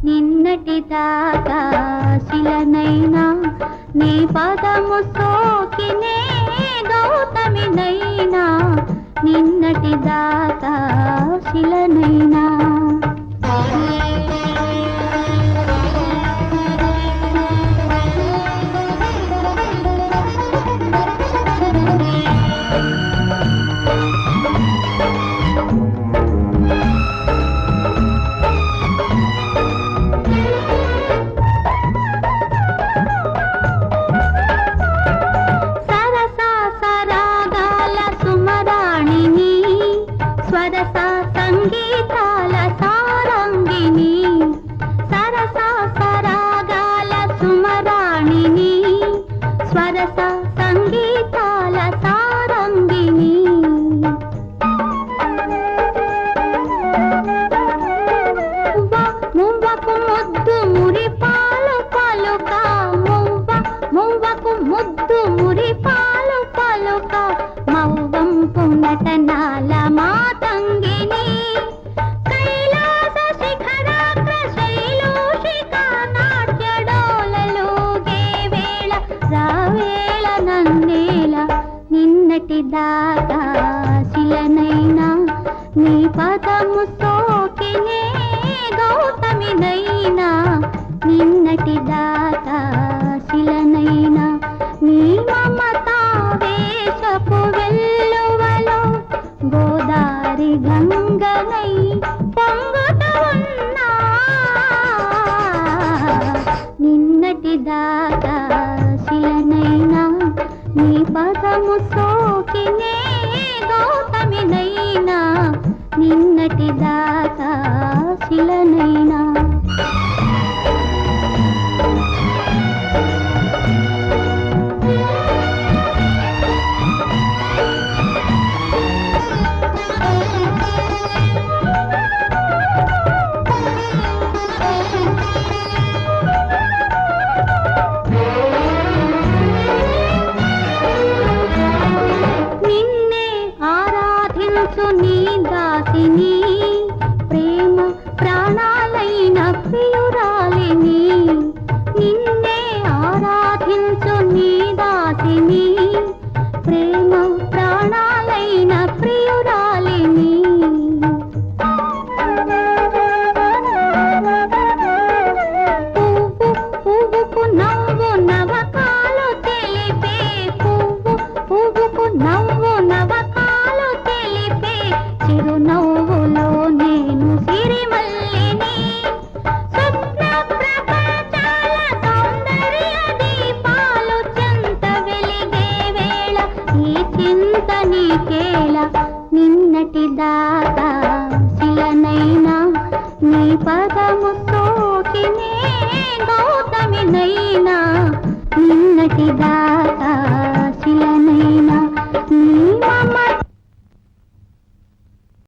నిన్నటి దాకా శిలనైనా నీ పదము సోకినే గౌతమినైనా నిన్నటి దాకా శిలనైనా స్వరస సంగీతాల సారంగిని సరస సరాగాల సుమరాణిని స్వరస సంగీతాల సారంగిని మువ్వకు ముద్దు మురిపాలు పలుక మువ్వకు ముద్దు మురిపాలు పలుక మౌవంపు నటనాల మాతంగిని కైలాస శిఖరాగ్ర శైలోషిక నాట్యడోలలోగే వేళ రావేళ నన్నేల నిన్నటి దాకా శిలనైనా నీ పదము సోకినే గౌతమినైనా నిన్నటి దాకా శిలనైనా నీ మమతా వేషపు వెల్లువలో గోదారి గంగనై పొంగుతూ ఉన్నా నిన్నటి దాకా శిలనైనా నీ పదము సోకినే గౌతమినైనా నిన్నటి దాకా శిలనైనా నీ దాసిని ప్రేమ ప్రాణాలైన ప్రియురాలిని నిన్నే ఆరాధించు నీ దాసిని ప్రేమ ప్రాణాలైన ప్రియురాలిని పువ్వుకు నవ్వు నవకాలు తెలిపే పువ్వుకు నవ్వు నవకాలు తెలిపే చిరునవ్వులో నేను సిరిమల్లిని స్వప్న ప్రపంచాల సౌందర్య దీపాలు చెంత వెలిగే వేళ ఈ చింత నీకేళ నిన్నటి దాకా శిలనైనా నీ పదము సోకినే గౌతమినైనా నిన్నటి దాకా